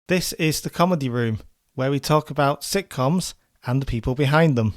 This is the Comedy Room, where we talk about sitcoms and the people behind them.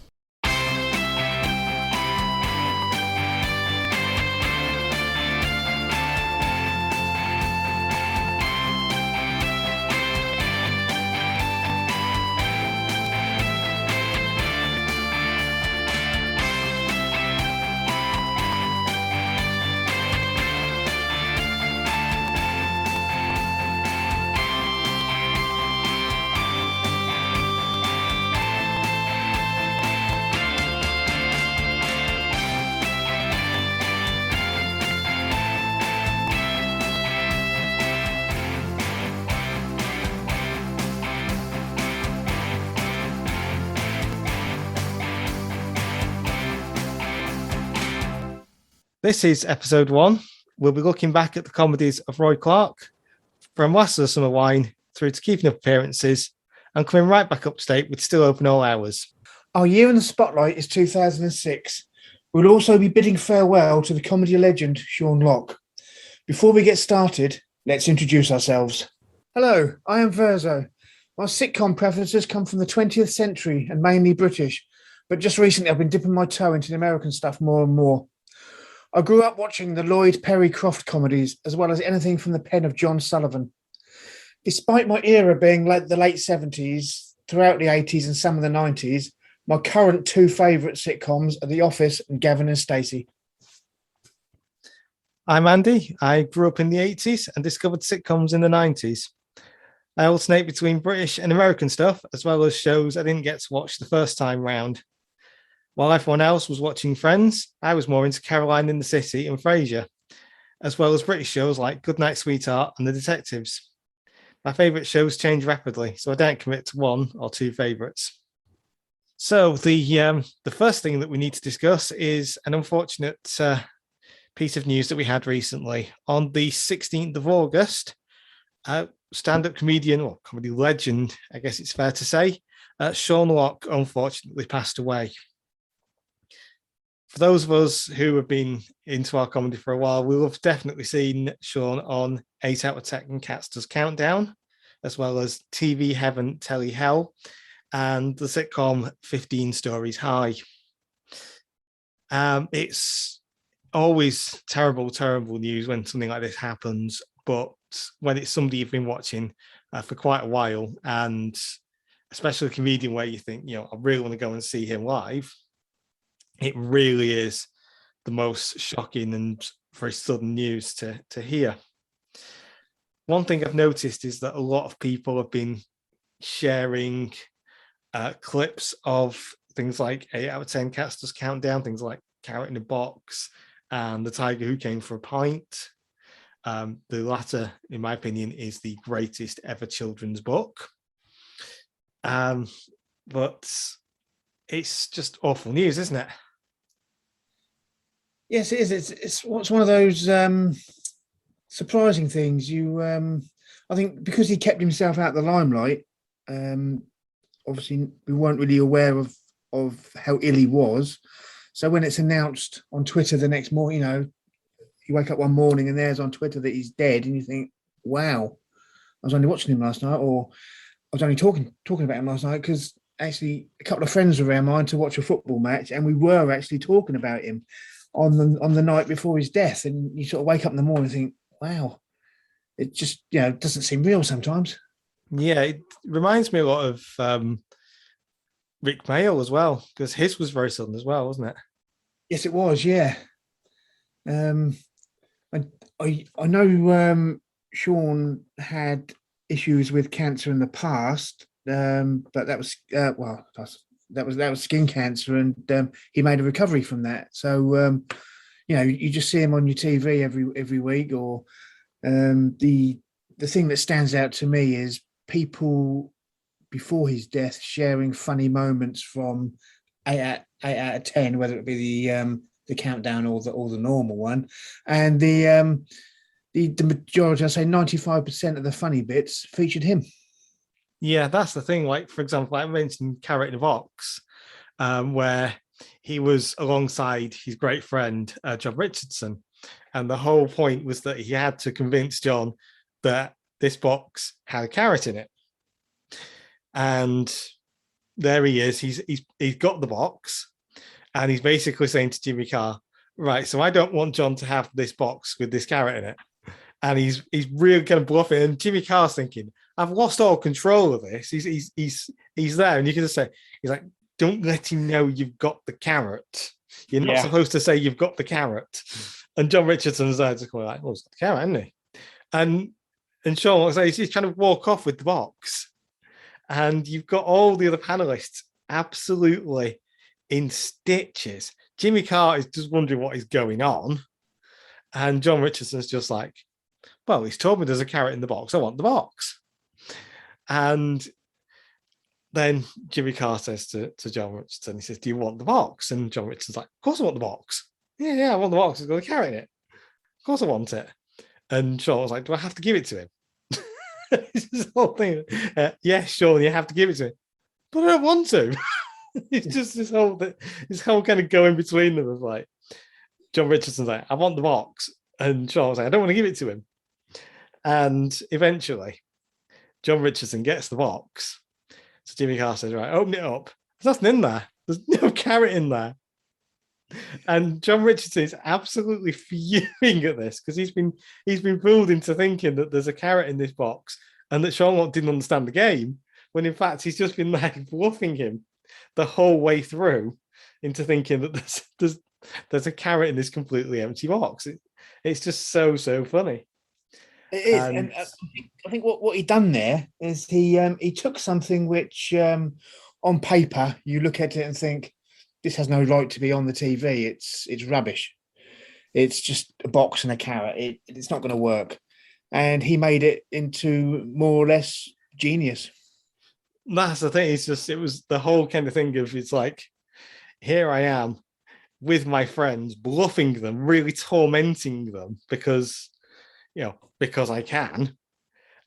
This is episode 1. We'll be looking back at the comedies of Roy Clarke, from Last of the Summer Wine through to Keeping Up Appearances, and coming right back up to date with Still Open All Hours. Our year in the spotlight is 2006. We'll also be bidding farewell to the comedy legend Sean Locke. Before we get started, let's introduce ourselves. Hello, I am Verso. My sitcom preferences come from the 20th century and mainly British, but just recently I've been dipping my toe into the American stuff more and more. I grew up watching the Lloyd Perry Croft comedies, as well as anything from the pen of John Sullivan. Despite my era being like the late 70s, throughout the 80s and some of the 90s, my current two favourite sitcoms are The Office and Gavin and Stacey. I'm Andy. I grew up in the 80s and discovered sitcoms in the 90s. I alternate between British and American stuff, as well as shows I didn't get to watch the first time round. While everyone else was watching Friends, I was more into Caroline in the City and Frasier, as well as British shows like Goodnight Sweetheart and The Detectives. My favourite shows change rapidly, so I don't commit to one or two favourites. So the first thing that we need to discuss is an unfortunate piece of news that we had recently. On the 16th of August, stand-up comedian, or comedy legend, I guess it's fair to say, Sean Locke unfortunately passed away. For those of us who have been into our comedy for a while, we'll have definitely seen Sean on 8 Out of 10 Cats Does Countdown, as well as TV Heaven, Telly Hell, and the sitcom 15 Stories High. It's always terrible news when something like this happens, but when it's somebody you've been watching for quite a while, and especially a comedian where you think, I really want to go and see him live, it really is the most shocking and very sudden news to hear. One thing I've noticed is that a lot of people have been sharing clips of things like 8 Out of 10 Cats Does Countdown, things like Carrot in a Box and The Tiger Who Came for a Pint. The latter, in my opinion, is the greatest ever children's book. But it's just awful news, isn't it? Yes, it is. It's one of those surprising things. I think because he kept himself out of the limelight, obviously we weren't really aware of how ill he was. So when it's announced on Twitter the next morning, you wake up one morning and there's on Twitter that he's dead, and you think, wow, I was only watching him last night, or I was only talking about him last night, because actually a couple of friends were around mine to watch a football match, and we were actually talking about him on the night before his death. And you sort of wake up in the morning and think, wow, it just doesn't seem real sometimes. Yeah, it reminds me a lot of Rick Mail as well, because his was very sudden as well, wasn't it? Yes, it was. Yeah. I know Sean had issues with cancer in the past, but that was that was skin cancer, and he made a recovery from that. So you just see him on your TV every week. Or the thing that stands out to me is people before his death sharing funny moments from 8 out of 10, whether it be the countdown or the normal one, and the majority, I say 95% of the funny bits featured him. Yeah, that's the thing. Like, for example, I mentioned Carrot in a Box, where he was alongside his great friend, John Richardson. And the whole point was that he had to convince John that this box had a carrot in it. And there he is. He's got the box, and he's basically saying to Jimmy Carr, right, so I don't want John to have this box with this carrot in it. And he's really kind of bluffing. And Jimmy Carr's thinking, I've lost all control of this. He's there, and you can just say, he's like, don't let him know you've got the carrot. You're not supposed to say you've got the carrot. And John Richardson's there just going like, well, he's got the carrot, hasn't he? And Sean, like I say, he's trying to walk off with the box. And you've got all the other panelists absolutely in stitches. Jimmy Carr is just wondering what is going on. And John Richardson's just like, well, he's told me there's a carrot in the box. I want the box. And then Jimmy Carr says to John Richardson, he says, do you want the box? And John Richardson's like, of course I want the box. Yeah, I want the box. It's got a carrot in it. Of course I want it. And Sean was like, do I have to give it to him? This whole thing. Yes, Sean, you have to give it to him. But I don't want to. It's just this whole kind of going between them of like, John Richardson's like, I want the box. And Sean was like, I don't want to give it to him. And eventually, John Richardson gets the box. So Jimmy Carr says, right, open it up. There's nothing in there. There's no carrot in there. And John Richardson is absolutely fuming at this because he's been fooled into thinking that there's a carrot in this box and that Sean didn't understand the game, when in fact he's just been like bluffing him the whole way through into thinking that there's a carrot in this completely empty box. It's just so funny. It is, and I think what he done there is he took something which on paper you look at it and think this has no right to be on the TV. It's rubbish. It's just a box and a carrot. It's not going to work, and he made it into more or less genius. That's the thing. It was the whole kind of thing of, it's like, here I am with my friends, bluffing them, really tormenting them because I can,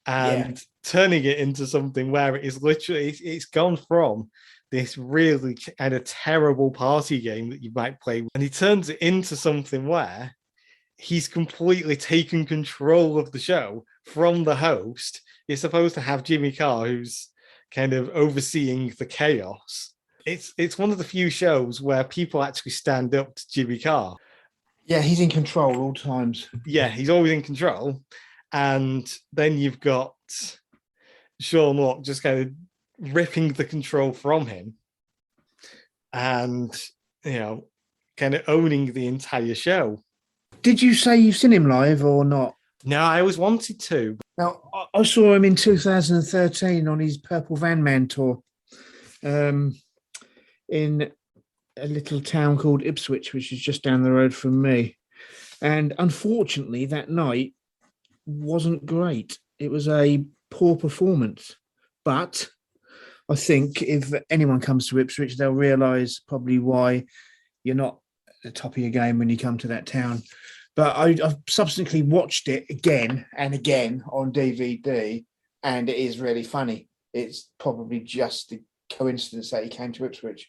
and turning it into something where it is literally, it's gone from this really kind of terrible party game that you might play, and he turns it into something where he's completely taken control of the show from the host. You're supposed to have Jimmy Carr, who's kind of overseeing the chaos. It's one of the few shows where people actually stand up to Jimmy Carr. Yeah, he's in control all times. Yeah, he's always in control. And then you've got Sean Locke just kind of ripping the control from him and, kind of owning the entire show. Did you say you've seen him live or not? No, I always wanted to. Now, I saw him in 2013 on his Purple Van Man tour in a little town called Ipswich, which is just down the road from me. And unfortunately, that night wasn't great. It was a poor performance. But I think if anyone comes to Ipswich, they'll realise probably why you're not at the top of your game when you come to that town. But I've subsequently watched it again and again on DVD, and it is really funny. It's probably just the coincidence that he came to Ipswich.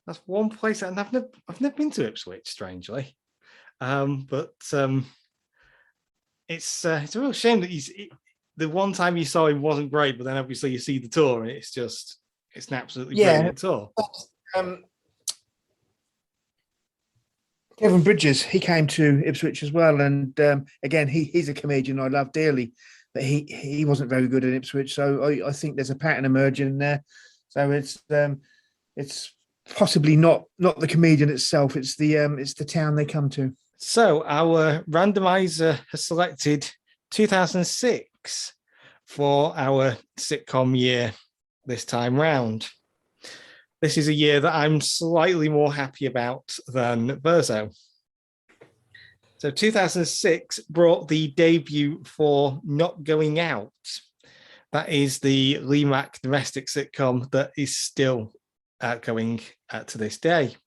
That's one place, and I've never been to Ipswich, strangely, but it's a real shame that the one time you saw him wasn't great, but then obviously you see the tour, and it's an absolutely brilliant tour. Kevin Bridges, he came to Ipswich as well, and again, he's a comedian I love dearly, but he wasn't very good at Ipswich, so I think there's a pattern emerging there. So it's possibly not the comedian itself; it's the town they come to. So our randomizer has selected 2006 for our sitcom year this time round. This is a year that I'm slightly more happy about than Verso. So 2006 brought the debut for Not Going Out. That is the Lee Mack domestic sitcom that is still going to this day.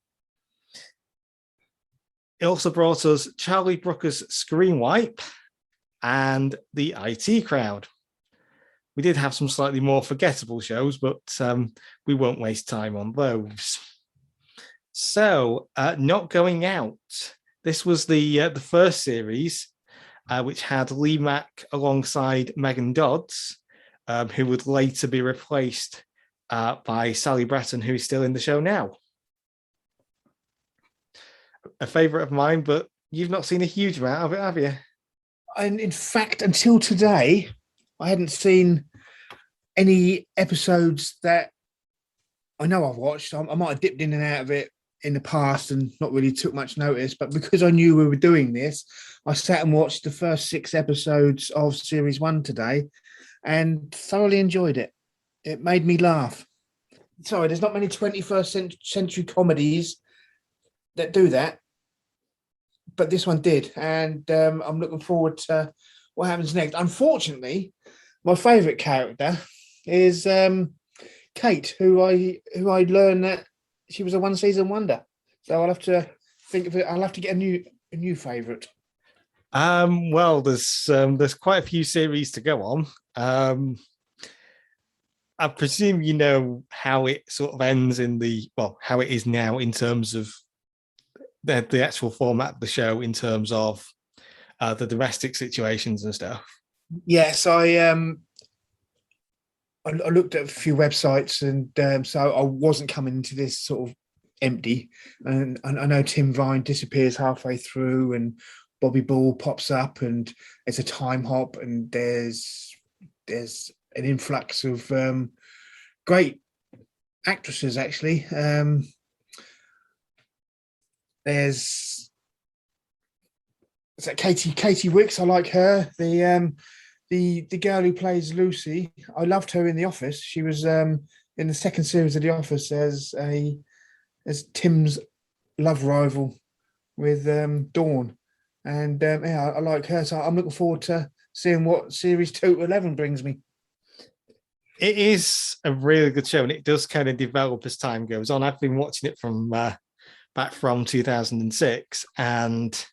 It also brought us Charlie Brooker's Screen Wipe and the IT Crowd. We did have some slightly more forgettable shows, but we won't waste time on those. So, Not Going Out. This was the first series, which had Lee Mack alongside Megan Dodds who would later be replaced by Sally Bretton, who is still in the show now. A favourite of mine, but you've not seen a huge amount of it, have you? And in fact, until today, I hadn't seen any episodes that I know I've watched. I might have dipped in and out of it in the past and not really took much notice, but because I knew we were doing this, I sat and watched the first 6 episodes of series 1 today and thoroughly enjoyed it. It made me laugh. Sorry, there's not many 21st century comedies that do that, but this one did, and I'm looking forward to what happens next. Unfortunately, my favourite character is Kate, who I learned that she was a 1-season wonder. So I'll have to think of it. I'll have to get a new favourite. Well, there's quite a few series to go on. I presume you know how it sort of ends how it is now in terms of the actual format of the show, in terms of the domestic situations and stuff. Yes, I looked at a few websites, and so I wasn't coming into this sort of empty. And I know Tim Vine disappears halfway through, and Bobby Ball pops up, and it's a time hop, and there's an influx of great actresses. Actually, there's Katie Wicks. I like her. The girl who plays Lucy, I loved her in The Office. She was in the second series of The Office as Tim's love rival with Dawn, and I like her. So I'm looking forward to seeing what series 2 to 11 brings me. It is a really good show, and it does kind of develop as time goes on. I've been watching it from back from 2006, and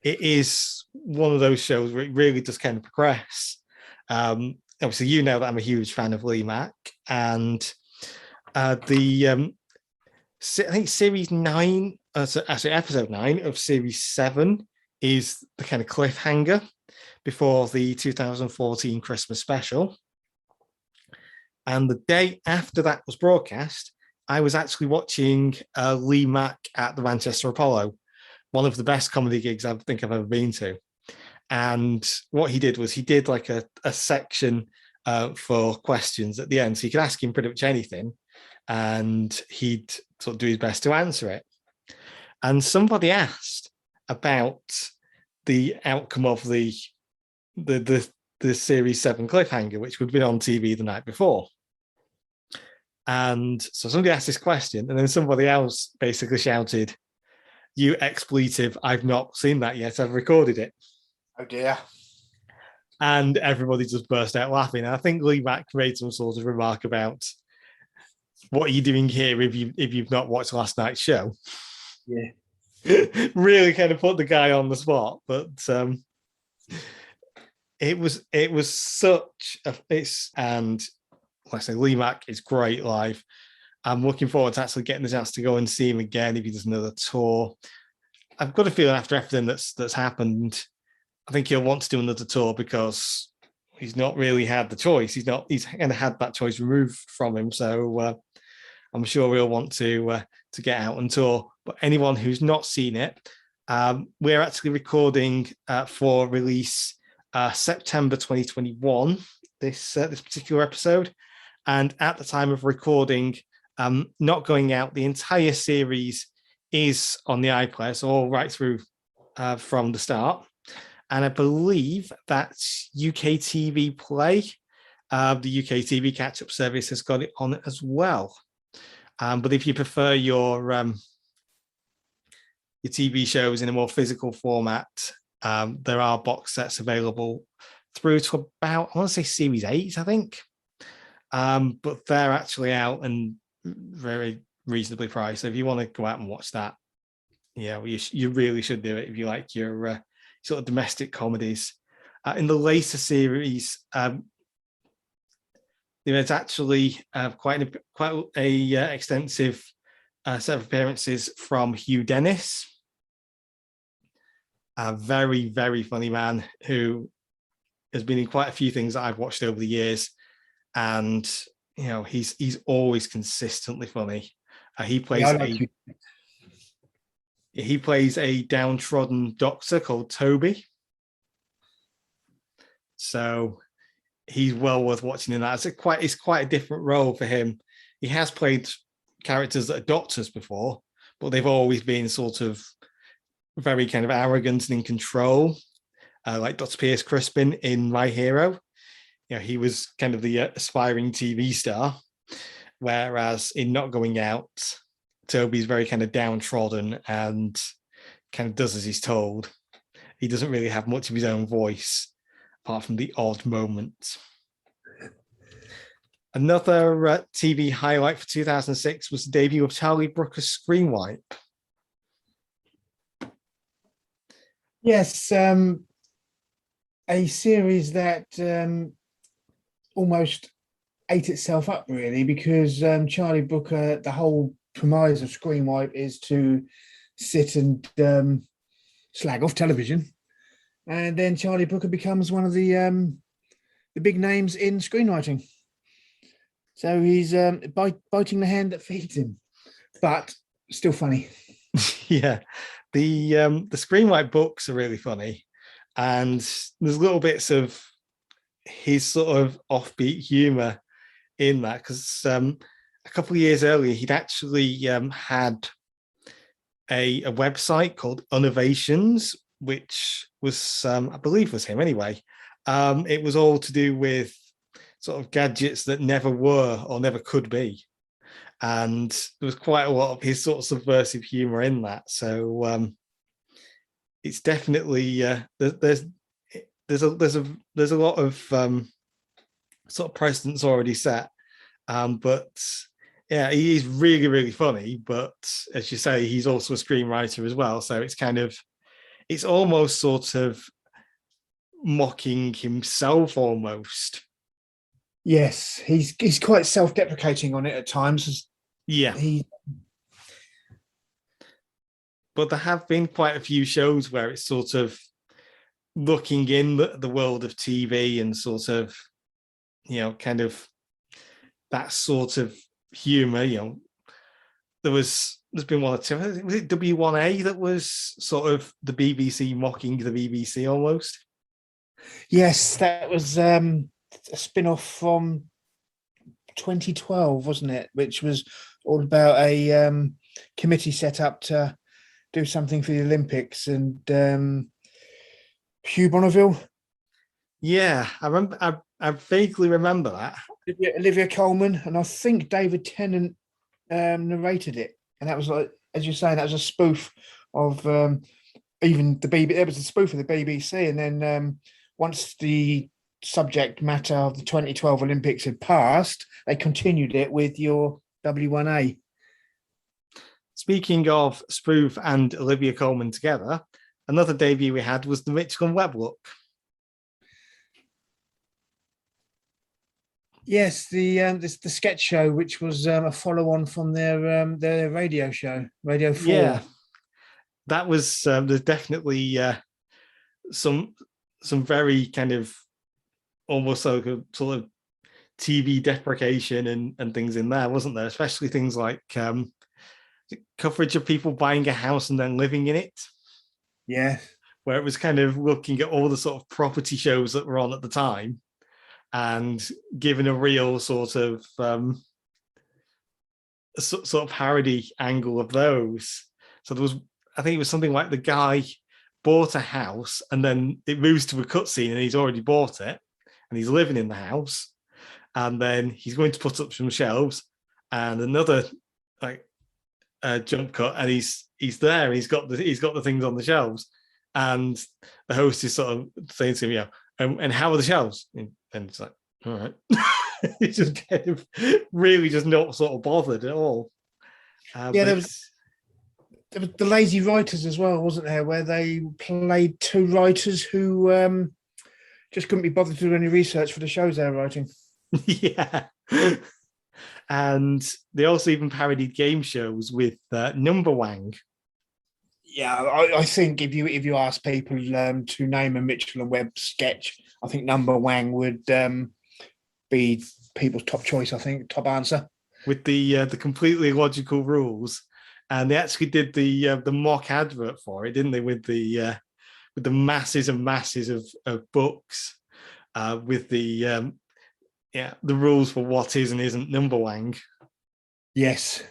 it is one of those shows where it really does kind of progress. Obviously, you know that I'm a huge fan of Lee Mack, and I think series 9, actually episode 9 of series 7 is the kind of cliffhanger before the 2014 Christmas special. And the day after that was broadcast, I was actually watching Lee Mack at the Manchester Apollo, one of the best comedy gigs I think I've ever been to. And what he did was he did like a section for questions at the end. So you could ask him pretty much anything, and he'd sort of do his best to answer it. And somebody asked about the outcome of the series 7 cliffhanger, which would have been on TV the night before. And so somebody asked this question, and then somebody else basically shouted, "You expletive, I've not seen that yet, I've recorded it." Oh dear. And everybody just burst out laughing. And I think Lee Mack made some sort of remark about, what are you doing here if you've not watched last night's show? Yeah. Really kind of put the guy on the spot. But it was such and like I say, Lee Mack is great live. I'm looking forward to actually getting the chance to go and see him again if he does another tour. I've got a feeling after everything that's happened, I think he'll want to do another tour, because he's not really had the choice. He's kind of had that choice removed from him. So I'm sure he'll want to get out and tour. But anyone who's not seen it, we're actually recording for release September 2021. This particular episode, and at the time of recording, not going out, the entire series is on the iPlayer, so all right through from the start. And I believe that's UK TV Play. The UK TV catch-up service has got it on it as well. But if you prefer your TV shows in a more physical format, there are box sets available through to about, I want to say series 8, I think. But they're actually out and very reasonably priced. So if you want to go out and watch that, you really should do it if you like your sort of domestic comedies. In the later series, there's actually quite a extensive set of appearances from Hugh Dennis, a very, very funny man who has been in quite a few things that I've watched over the years. and he's always consistently funny. He Yeah, plays I like you. he plays a downtrodden doctor called Toby. So he's well worth watching in that. It's quite a different role for him. He has played characters that are doctors before, but they've always been sort of very kind of arrogant and in control, like Dr. Pierce Crispin in My Hero. He was kind of the aspiring TV star, whereas in Not Going Out, Toby's very kind of downtrodden and kind of does as he's told. He doesn't really have much of his own voice, apart from the odd moment. Another TV highlight for 2006 was the debut of Charlie Brooker's Screen Wipe. Yes, a series that almost ate itself up, really, because Charlie Brooker, the whole premise of Screen Wipe is to sit and slag off television, and then Charlie Brooker becomes one of the big names in screenwriting. So he's biting the hand that feeds him, but still funny. Yeah, the Screen Wipe books are really funny, and there's little bits of his sort of offbeat humor in that, because a couple of years earlier he'd actually had a website called Unnovations, which was I believe was him anyway. It was all to do with sort of gadgets that never were or never could be, and there was quite a lot of his sort of subversive humor in that. So it's definitely there's a lot of sort of precedents already set, but yeah, he is really, really funny. But as you say, he's also a screenwriter as well, so it's almost sort of mocking himself almost. Yes, he's quite self-deprecating on it at times. Yeah, but there have been quite a few shows where it's sort of looking in the world of TV and sort of, kind of that sort of humor. There's been one or two. Was it W1A that was sort of the BBC mocking the BBC almost? Yes, that was a spin-off from 2012, wasn't it? Which was all about a committee set up to do something for the Olympics, and Hugh Bonneville. Yeah, I remember. I vaguely remember that. Olivia Colman, and I think David Tennant narrated it, and that was, like, as you're saying, that was a spoof of even the BBC. It was a spoof of the BBC, and then once the subject matter of the 2012 Olympics had passed, they continued it with your W1A. Speaking of spoof and Olivia Colman together, another debut we had was the Mexican Webwork. Yes, the sketch show, which was a follow-on from their radio show, Radio 4. Yeah, that was there's definitely some very kind of almost like a sort of TV deprecation and things in there, wasn't there? Especially things like coverage of people buying a house and then living in it. Yeah, where it was kind of looking at all the sort of property shows that were on at the time and giving a real sort of parody angle of those. So there was, I think it was something like the guy bought a house and then it moves to a cutscene and he's already bought it and he's living in the house, and then he's going to put up some shelves and another jump cut, and he's there and he's got the things on the shelves, and the host is sort of saying to him, and how are the shelves? And it's like, all right. It's just kind of really just not sort of bothered at all. there was the lazy writers as well, wasn't there, where they played two writers who just couldn't be bothered to do any research for the shows they were writing. Yeah. And they also even parodied game shows with Number Wang. Yeah, I think if you ask people to name a Mitchell and Webb sketch, I think Number Wang would be people's top choice, I think, top answer. With the completely illogical rules, and they actually did the mock advert for it, didn't they? With the masses and masses of books, with the rules for what is and isn't Numberwang. Yes.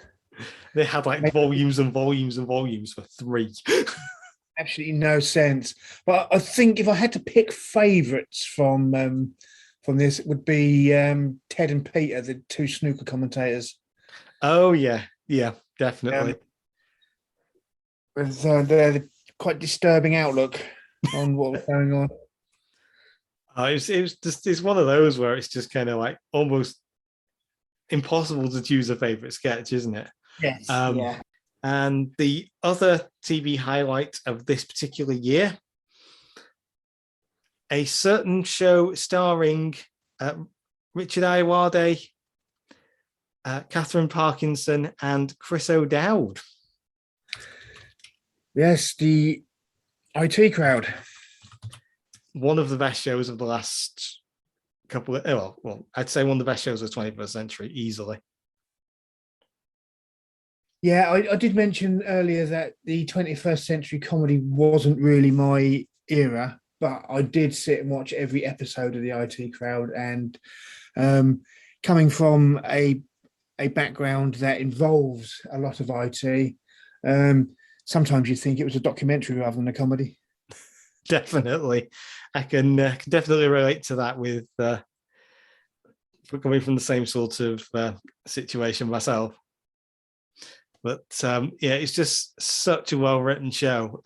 They had like volumes and volumes and volumes for 3. Absolutely no sense. But I think if I had to pick favourites from this, it would be Ted and Peter, the 2 snooker commentators. Oh yeah, definitely. With their quite disturbing outlook on what was going on. It's one of those where it's just kind of like almost impossible to choose a favorite sketch, isn't it? Yes. Yeah. And the other TV highlight of this particular year, a certain show starring Richard Ayoade, Catherine Parkinson, and Chris O'Dowd. Yes, the IT Crowd. One of the best shows of the last couple of, well, I'd say one of the best shows of the 21st century, easily. Yeah, I did mention earlier that the 21st century comedy wasn't really my era, but I did sit and watch every episode of the IT Crowd. And coming from a background that involves a lot of IT, sometimes you think it was a documentary rather than a comedy. Definitely. I can definitely relate to that with coming from the same sort of situation myself. But it's just such a well-written show.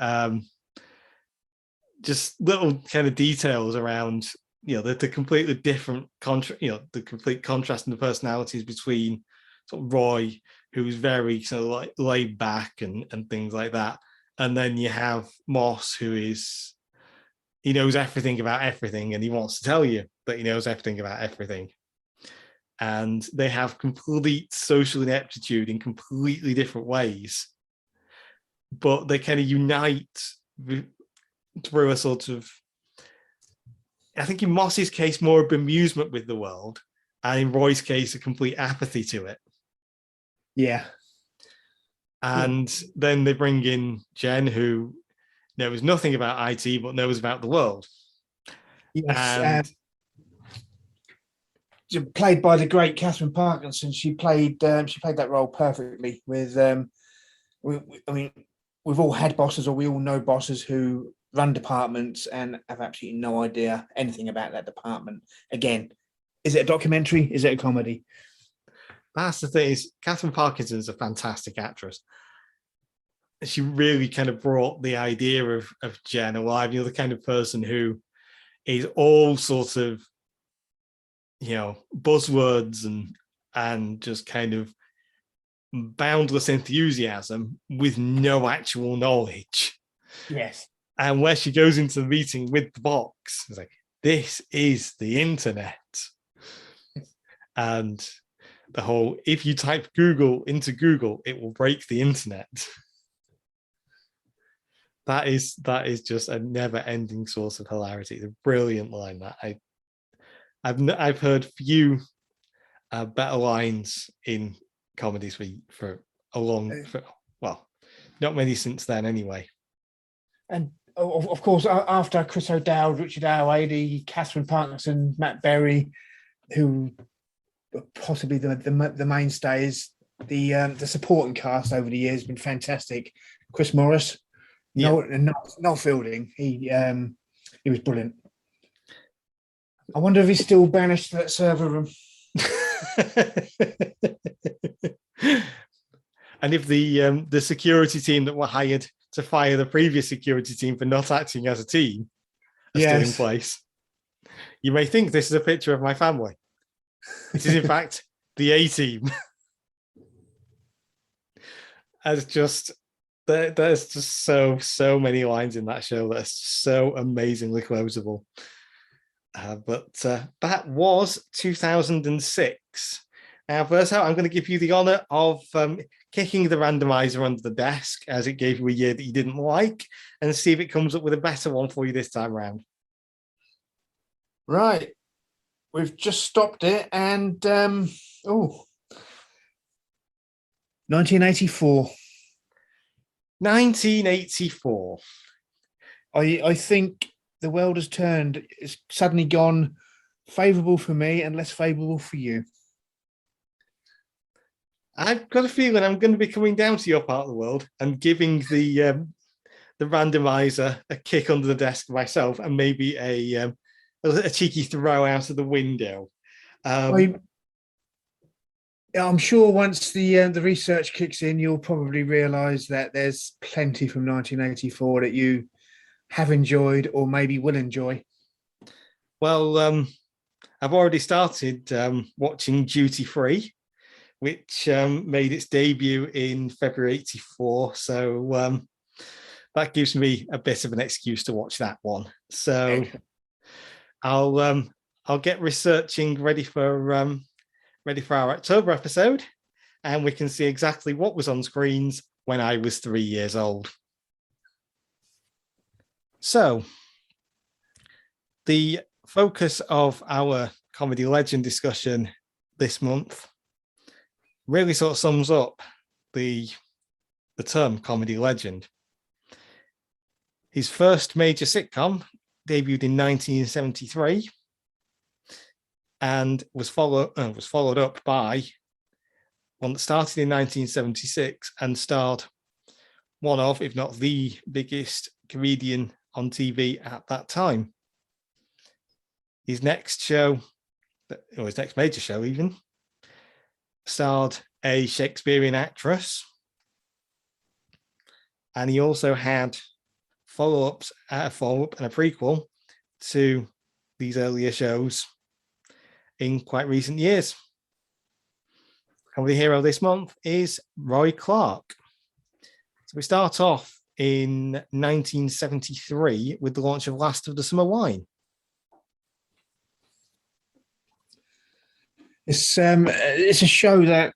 Just little kind of details around, the completely different the complete contrast in the personalities between sort of Roy, who's very sort of like laid back and things like that, and then you have Moss, he knows everything about everything, and he wants to tell you that he knows everything about everything. And they have complete social ineptitude in completely different ways, but they kind of unite through a sort of, I think in Moss's case, more of bemusement with the world, and in Roy's case, a complete apathy to it. Yeah. And then they bring in Jen, who knows nothing about IT, but knows about the world. Yes. Played by the great Catherine Parkinson. She played that role perfectly. With we've all had bosses, or we all know bosses who run departments and have absolutely no idea anything about that department. Again, is it a documentary? Is it a comedy? That's the thing, is Catherine Parkinson is a fantastic actress. She really kind of brought the idea of Jen alive. The kind of person who is all sorts of buzzwords and just kind of boundless enthusiasm with no actual knowledge. Yes. And where she goes into the meeting with the box, it's like, this is the internet. And the whole, if you type Google into Google, it will break the internet. That is just a never-ending source of hilarity. The brilliant line that I've heard few better lines in comedies for a long, not many since then anyway. And of course, after Chris O'Dowd, Richard Ayoade, Catherine Parkinson, Matt Berry, who possibly the mainstays, the supporting cast over the years has been fantastic. Chris Morris, Noel Fielding, he was brilliant. I wonder if he's still banished to that server room. And if the security team that were hired to fire the previous security team for not acting as a team are still in place. You may think this is a picture of my family. It is in fact the A team. As just there's just so many lines in that show that's so amazingly quotable. But that was 2006. Now, Verso, I'm going to give you the honor of kicking the randomizer under the desk, as it gave you a year that you didn't like, and see if it comes up with a better one for you this time around. Right. We've just stopped it, and 1984. 1984. I think the world has turned. It's suddenly gone favourable for me and less favourable for you. I've got a feeling I'm going to be coming down to your part of the world and giving the randomizer a kick under the desk myself, and maybe a cheeky throw out of the window. I'm sure once the research kicks in, you'll probably realise that there's plenty from 1984 that you have enjoyed or maybe will enjoy. Well, I've already started watching Duty Free, which made its debut in February '84. So that gives me a bit of an excuse to watch that one. So I'll get researching ready for our October episode, and we can see exactly what was on screens when I was 3 years old. So the focus of our comedy legend discussion this month really sort of sums up the term comedy legend. His first major sitcom debuted in 1973 and was followed up by one that started in 1976 and starred one of, if not the biggest comedian on TV at that time. His next show, or his next major show even, starred a Shakespearean actress, and he also had follow-up and a prequel to these earlier shows in quite recent years. Comedy hero this month is Roy Clarke. So we start off in 1973 with the launch of Last of the Summer Wine. It's a show that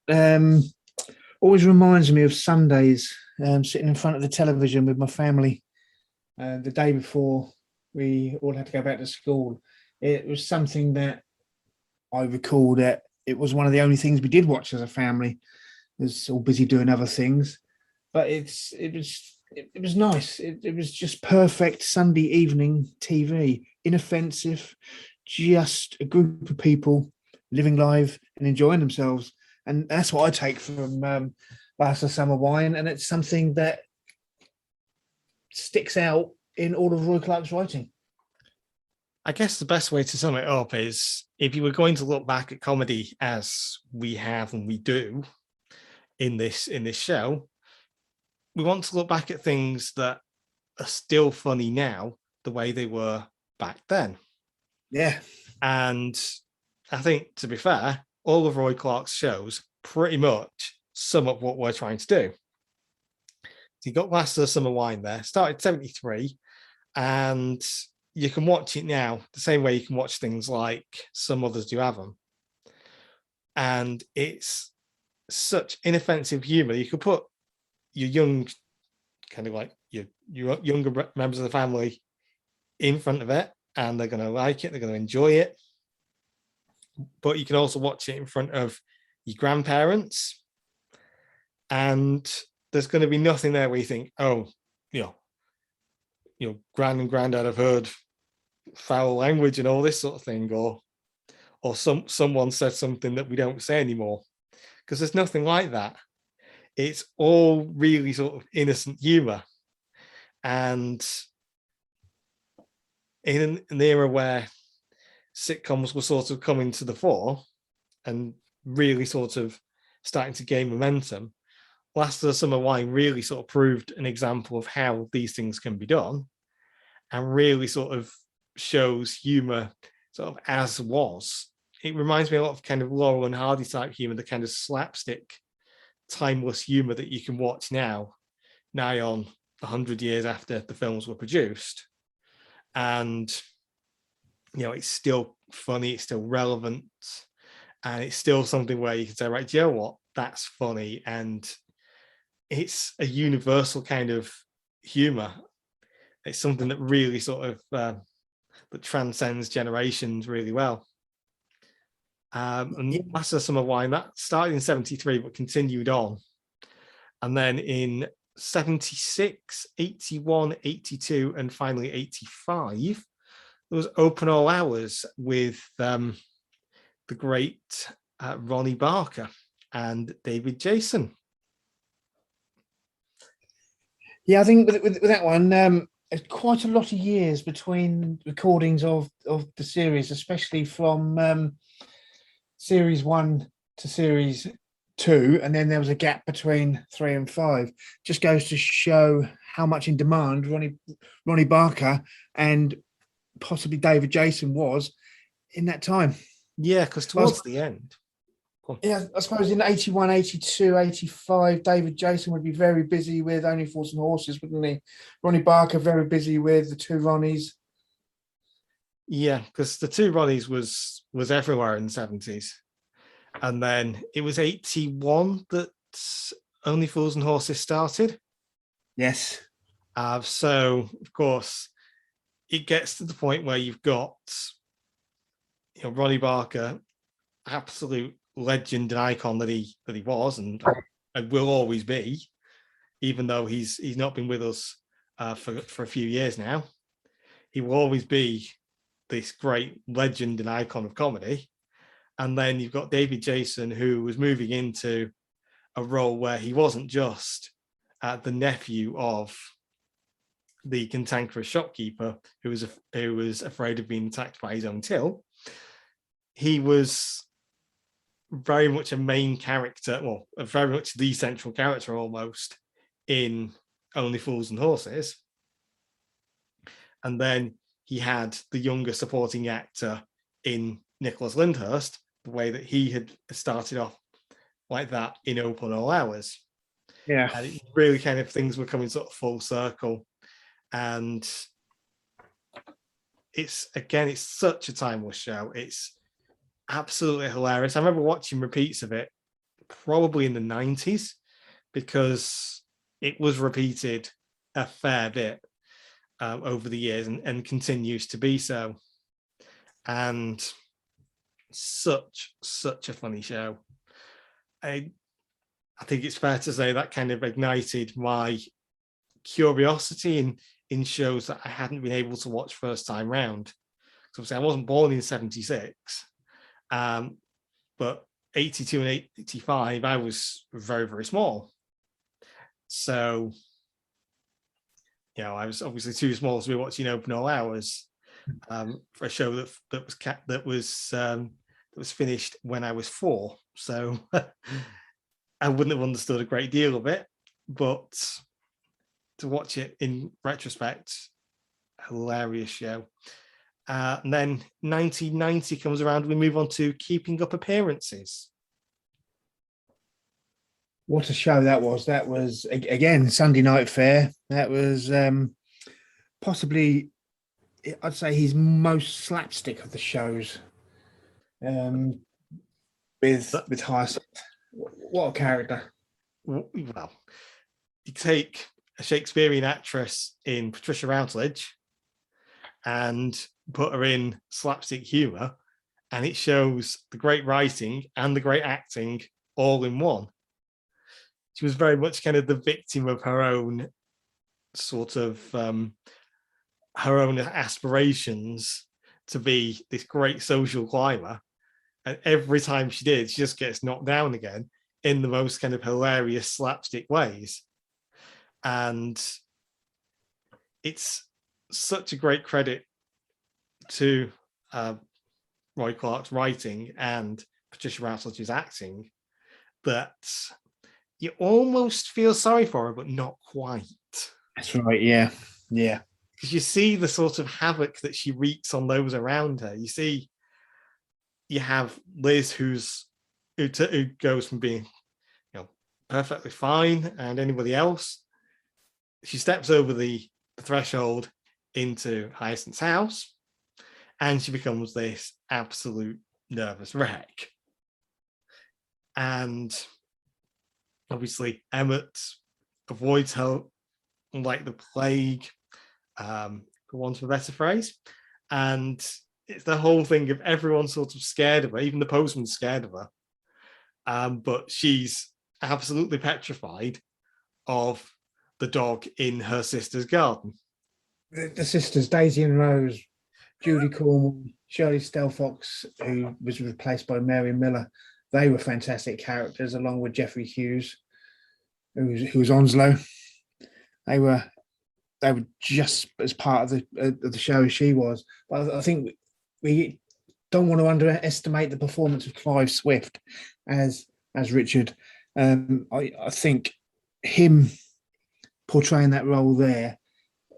always reminds me of Sundays, sitting in front of the television with my family the day before we all had to go back to school. It was something that I recall that it was one of the only things we did watch as a family. It was all busy doing other things, but it was nice. It was just perfect Sunday evening TV, inoffensive, just a group of people living live and enjoying themselves. And that's what I take from Last of Summer Wine. And it's something that sticks out in all of Roy Clarke's writing. I guess the best way to sum it up is, if you were going to look back at comedy as we have and we do in this show, we want to look back at things that are still funny now the way they were back then. Yeah. And I think, to be fair, all of Roy Clarke's shows pretty much sum up what we're trying to do. So you got Last of the Summer Wine there, started 73, and you can watch it now the same way you can watch things like Some Others Do Have Them. And it's such inoffensive humor. You could put your young, kind of like your younger members of the family in front of it, and they're going to like it, they're going to enjoy it. But you can also watch it in front of your grandparents, and there's going to be nothing there where you think, oh, gran and granddad have heard foul language and all this sort of thing, or someone said something that we don't say anymore, because there's nothing like that. It's all really sort of innocent humor. And in an era where sitcoms were sort of coming to the fore and really sort of starting to gain momentum, Last of the Summer Wine really sort of proved an example of how these things can be done, and really sort of shows humor sort of as was. It reminds me a lot of kind of Laurel and Hardy type humor, the kind of slapstick, timeless humor that you can watch now, nigh on 100 years after the films were produced. And, it's still funny, it's still relevant, and it's still something where you can say, right, do you know what? That's funny. And it's a universal kind of humor. It's something that really sort of that transcends generations really well. And Master Summer Wine, that started in 73, but continued on. And then in 76, 81, 82, and finally 85, there was Open All Hours with the great Ronnie Barker and David Jason. Yeah, I think with that one, quite a lot of years between recordings of the series, especially from series 1 to series 2, and then there was a gap between 3 and 5. Just goes to show how much in demand Ronnie Barker and possibly David Jason was in that time. Yeah, because towards the end. Yeah, I suppose in 81, 82, 85, David Jason would be very busy with Only Fools and Horses, wouldn't he? Ronnie Barker very busy with the two Ronnies. Yeah, because the two Ronnies was everywhere in the 70s. And then it was 81 that Only Fools and Horses started. Yes. So, of course, it gets to the point where you've got Ronnie Barker, absolute legend and icon that he was and will always be, even though he's not been with us for a few years now. He will always be this great legend and icon of comedy. And then you've got David Jason, who was moving into a role where he wasn't just the nephew of the cantankerous shopkeeper who was afraid of being attacked by his own till. He was very much a main character, well, very much the central character almost in Only Fools and Horses. And then he had the younger supporting actor in Nicholas Lyndhurst, the way that he had started off like that in Open All Hours. Yeah. And it really kind of things were coming sort of full circle. And it's such a timeless show. It's absolutely hilarious. I remember watching repeats of it probably in the 90s because it was repeated a fair bit over the years and continues to be so. And such a funny show. I think it's fair to say that kind of ignited my curiosity in shows that I hadn't been able to watch first time round. So I wasn't born in 76, but 82 and 85, I was very, very small. So, I was obviously too small to be watching Open All Hours for a show that was finished when I was 4. So I wouldn't have understood a great deal of it, but to watch it in retrospect, hilarious show. And then 1990 comes around, we move on to Keeping Up Appearances. What a show that was. That was, again, Sunday night fare. That was possibly, I'd say, his most slapstick of the shows. With Hyacinth. What a character. Well, you take a Shakespearean actress in Patricia Routledge and put her in slapstick humor, and it shows the great writing and the great acting all in one. She was very much kind of the victim of her own sort of her own aspirations to be this great social climber, and every time she did, she just gets knocked down again in the most kind of hilarious slapstick ways. And it's such a great credit to Roy Clarke's writing and Patricia Routledge's acting that you almost feel sorry for her, but not quite. That's right, yeah. Because you see the sort of havoc that she wreaks on those around her. You have Liz who goes from being perfectly fine, and anybody else, she steps over the threshold into Hyacinth's house, and she becomes this absolute nervous wreck. And obviously Emmett avoids her like the plague, for want of a better phrase, and it's the whole thing of everyone sort of scared of her, even the postman's scared of her. But she's absolutely petrified of the dog in her sister's garden. The sisters, Daisy and Rose, Judy Cornwall, Shirley Stelfox, who was replaced by Mary Miller, they were fantastic characters, along with Geoffrey Hughes, who was Onslow. They were just as part of the show as she was. But I think we don't want to underestimate the performance of Clive Swift as Richard. I think him portraying that role there,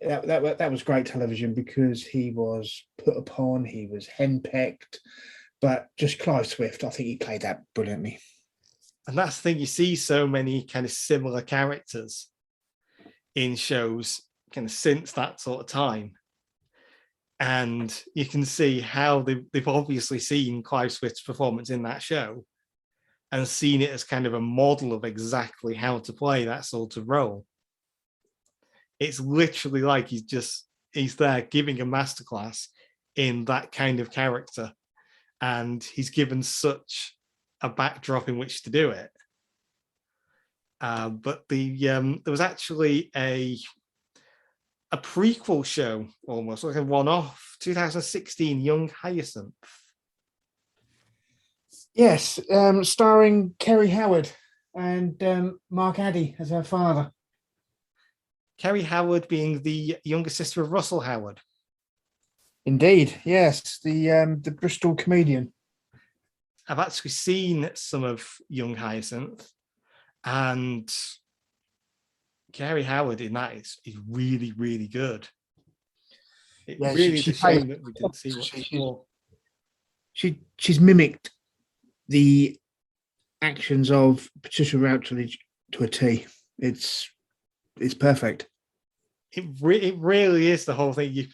that was great television, because he was put upon, he was henpecked, but just Clive Swift, I think he played that brilliantly. And that's the thing, you see so many kind of similar characters in shows kind of since that sort of time. And you can see how they've obviously seen Clive Swift's performance in that show and seen it as kind of a model of exactly how to play that sort of role. It's literally like he's there giving a masterclass in that kind of character, and he's given such a backdrop in which to do it. But there was actually a prequel show, almost like a one-off, 2016, Young Hyacinth. Yes, starring Kerry Howard and Mark Addy as her father. Kerry Howard being the younger sister of Russell Howard. Indeed, yes, the Bristol comedian. I've actually seen some of Young Hyacinth, and Kerry Howard in that is really, really good. It really is a shame that we didn't see much more. She's mimicked the actions of Patricia Routledge to a T. It's perfect. It really is the whole thing.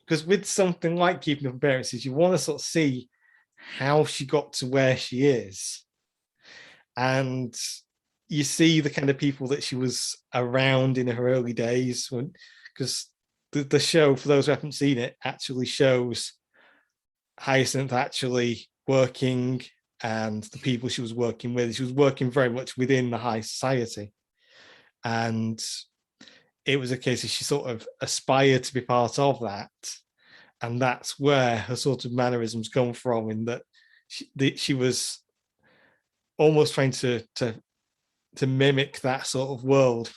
Because with something like Keeping Up Appearances, you want to sort of see how she got to where she is. And you see the kind of people that she was around in her early days, because the show, for those who haven't seen it, actually shows Hyacinth actually working and the people she was working with. She was working very much within the high society. And it was a case of she sort of aspired to be part of that. And that's where her sort of mannerisms come from, in that she was almost trying to mimic that sort of world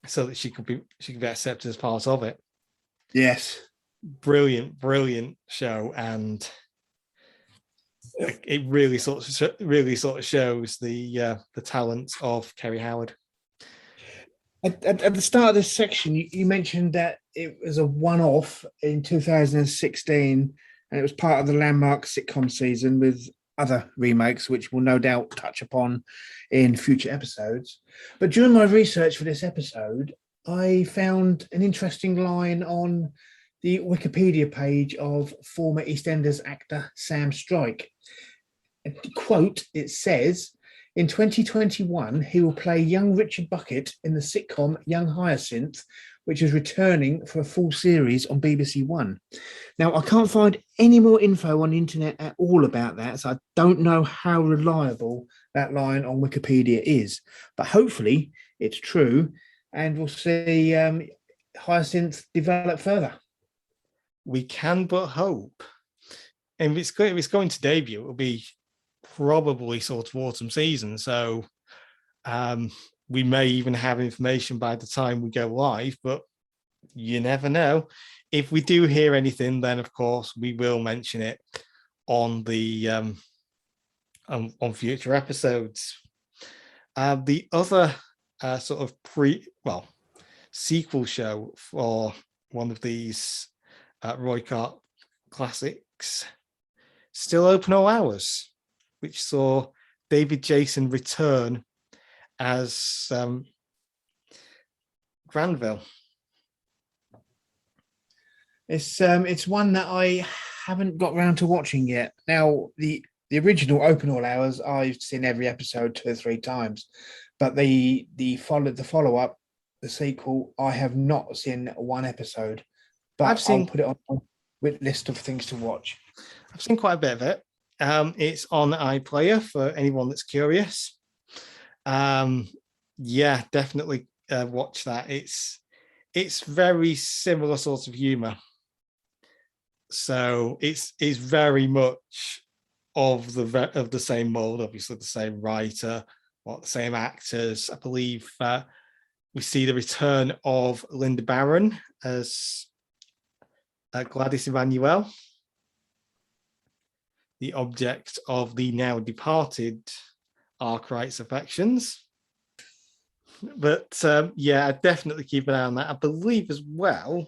so that she could be accepted as part of it. Yes. Brilliant show. And it really sort of shows the talent of Kerry Howard. At the start of this section, you mentioned that it was a one-off in 2016, and it was part of the landmark sitcom season with other remakes, which we'll no doubt touch upon in future episodes. But during my research for this episode, I found an interesting line on the Wikipedia page of former EastEnders actor Sam Strike. Quote, it says, in 2021, he will play young Richard Bucket in the sitcom Young Hyacinth, which is returning for a full series on BBC One. Now, I can't find any more info on the internet at all about that, so I don't know how reliable that line on Wikipedia is. But hopefully it's true, and we'll see Hyacinth develop further. We can but hope. And if it's going to debut, it'll be probably sort of autumn season. So we may even have information by the time we go live, but you never know. If we do hear anything, then of course we will mention it on the on future episodes. The other sort of sequel show for one of these Roy Clarke classics, Still Open All Hours, which saw David Jason return as Granville. It's one that I haven't got round to watching yet. Now, the original Open All Hours, I've seen every episode 2 or 3 times, but the follow up, the sequel, I have not seen one episode. But I'll put it on. list of things to watch? I've seen quite a bit of it. It's on iPlayer for anyone that's curious. Yeah, definitely watch that. It's very similar sort of humor. So it's very much of the same mold, obviously the same writer, the same actors. I believe we see the return of Linda Barron as Gladys Emmanuel, the object of the now departed Arkwright's affections. But yeah, I'd definitely keep an eye on that. I believe as well,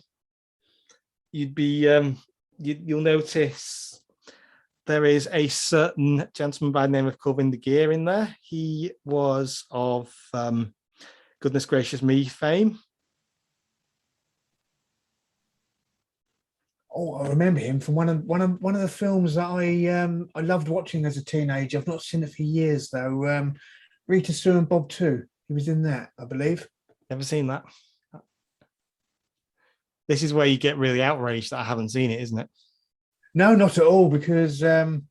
you'll notice there is a certain gentleman by the name of Corvin de Geer in there. He was of Goodness Gracious Me fame. Oh, I remember him from one of the films that I loved watching as a teenager. I've not seen it for years though. Rita, Sue and Bob 2. He was in that, I believe. Never seen that. This is where you get really outraged that I haven't seen it, isn't it? No, not at all, because there's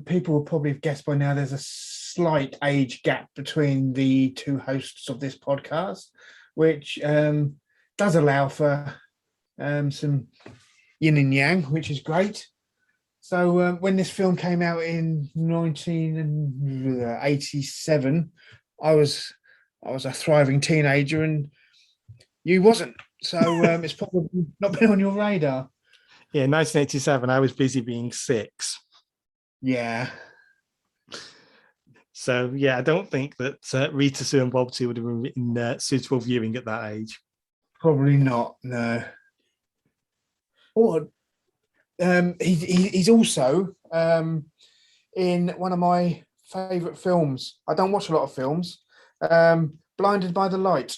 people will probably have guessed by now there's a slight age gap between the two hosts of this podcast, which does allow for some yin and yang, which is great. So when this film came out in 1987, I was a thriving teenager and you wasn't. So it's probably not been on your radar. Yeah, 1987, I was busy being 6. Yeah. So, yeah, I don't think that Rita, Sue and Bob 2 would have been suitable viewing at that age. Probably not, no. Or he's also in one of my favourite films. I don't watch a lot of films. Blinded by the Light.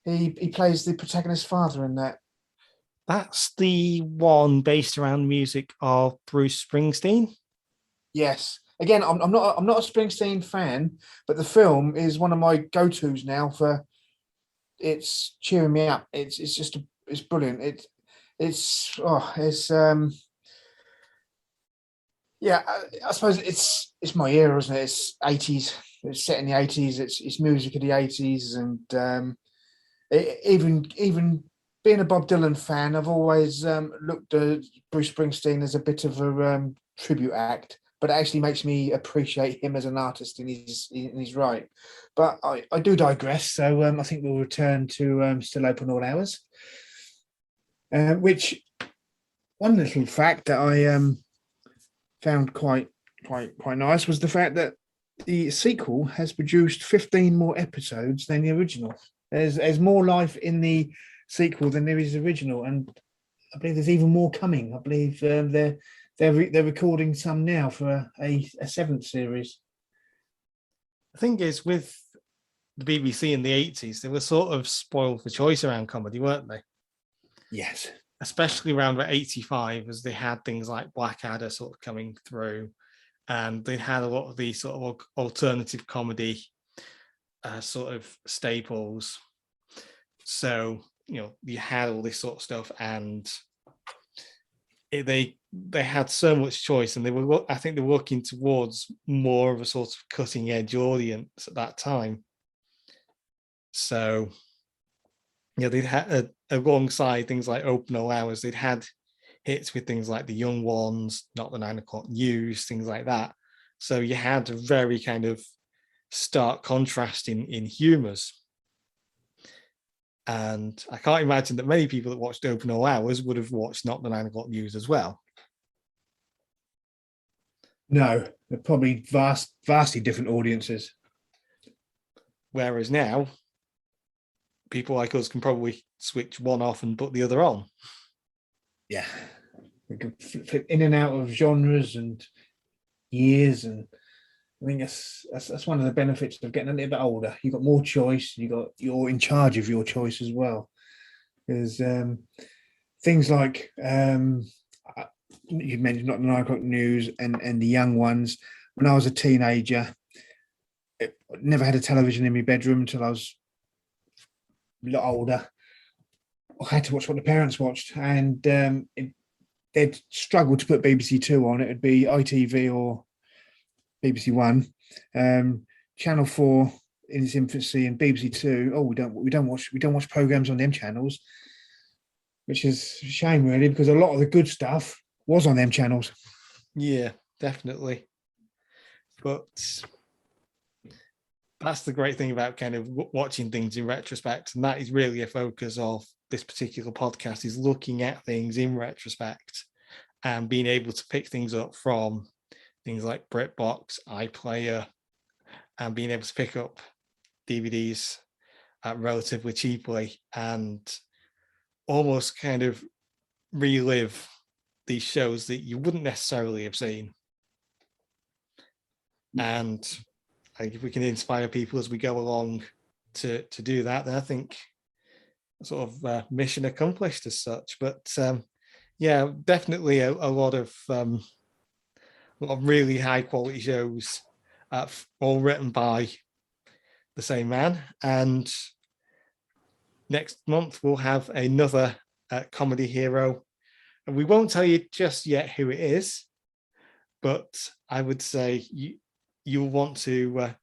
He plays the protagonist's father in that. That's the one based around music of Bruce Springsteen. Yes. Again, I'm not a Springsteen fan, but the film is one of my go-tos now for. It's cheering me up. It's brilliant. Yeah. I suppose it's my era, isn't it? It's 80s. It's set in the 80s. It's music of the 80s, and even being a Bob Dylan fan, I've always looked at Bruce Springsteen as a bit of a tribute act, but it actually makes me appreciate him as an artist in his right. But I do digress, so I think we'll return to Still Open All Hours, which one little fact that I found quite nice was the fact that the sequel has produced 15 more episodes than the original. There's more life in the sequel than there is original, and I believe there's even more coming. I believe they're recording some now for a 7th series. The thing is, with the BBC in the 80s, they were sort of spoiled for choice around comedy, weren't they? Yes. Especially around about 85, as they had things like Blackadder sort of coming through, and they had a lot of these sort of alternative comedy sort of staples. So, you had all this sort of stuff, and they had so much choice, and I think they were working towards more of a sort of cutting edge audience at that time. So, they'd had alongside things like Open All Hours, they'd had hits with things like The Young Ones, Not the 9 O'Clock News, things like that. So you had a very kind of stark contrast in humours. And I can't imagine that many people that watched Open All Hours would have watched Not the 9 O'Clock News as well. No, they're probably vastly different audiences. Whereas now, people like us can probably switch one off and put the other on. Yeah, we can flip in and out of genres and years, and I think that's one of the benefits of getting a little bit older. You've got more choice. You're in charge of your choice as well. There's things like you mentioned Not the 9 O'Clock News and The Young Ones. When I was a teenager, I never had a television in my bedroom until I was a lot older. I had to watch what the parents watched, and they'd struggle to put BBC Two on. It would be ITV or BBC One, Channel 4 in its infancy, and BBC Two. Oh, we don't watch programs on them channels, which is a shame really, because a lot of the good stuff was on them channels. Yeah, definitely. But that's the great thing about kind of watching things in retrospect, and that is really a focus of this particular podcast, is looking at things in retrospect and being able to pick things up from things like BritBox, iPlayer, and being able to pick up DVDs relatively cheaply and almost kind of relive these shows that you wouldn't necessarily have seen. And I think if we can inspire people as we go along to do that, then I think sort of mission accomplished as such. But yeah, definitely a lot of really high quality shows, all written by the same man. And next month we'll have another comedy hero, and we won't tell you just yet who it is, but I would say you'll want to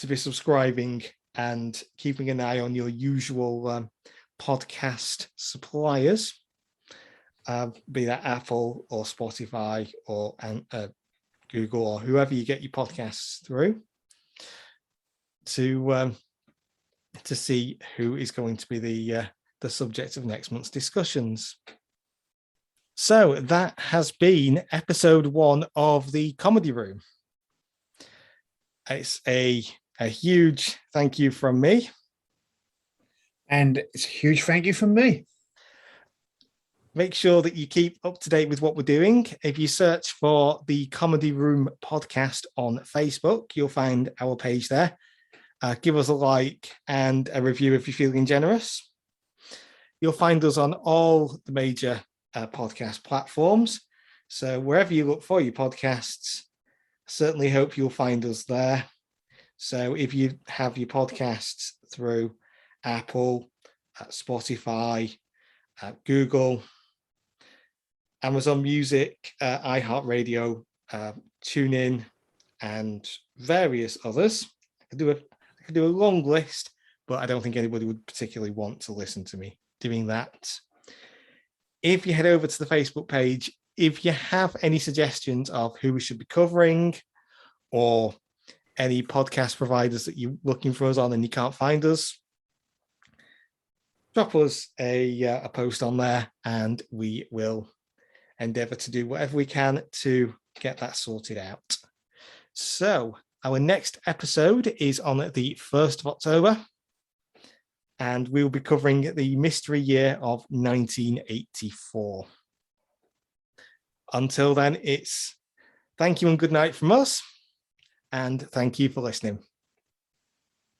be subscribing and keeping an eye on your usual podcast suppliers, be that Apple or Spotify or Google or whoever you get your podcasts through, to see who is going to be the subject of next month's discussions. So that has been episode 1 of the Comedy Room. It's a huge thank you from me. And it's a huge thank you from me. Make sure that you keep up to date with what we're doing. If you search for the Comedy Room podcast on Facebook, you'll find our page there. Give us a like and a review if you're feeling generous. You'll find us on all the major podcast platforms. So wherever you look for your podcasts, I certainly hope you'll find us there. So if you have your podcasts through Apple, Spotify, Google, Amazon Music, iHeartRadio, TuneIn, and various others, I could do a long list, but I don't think anybody would particularly want to listen to me doing that. If you head over to the Facebook page, if you have any suggestions of who we should be covering, or any podcast providers that you're looking for us on and you can't find us, drop us a post on there and we will endeavor to do whatever we can to get that sorted out. So our next episode is on the 1st of October, and we'll be covering the mystery year of 1984. Until then, it's thank you and good night from us, and thank you for listening.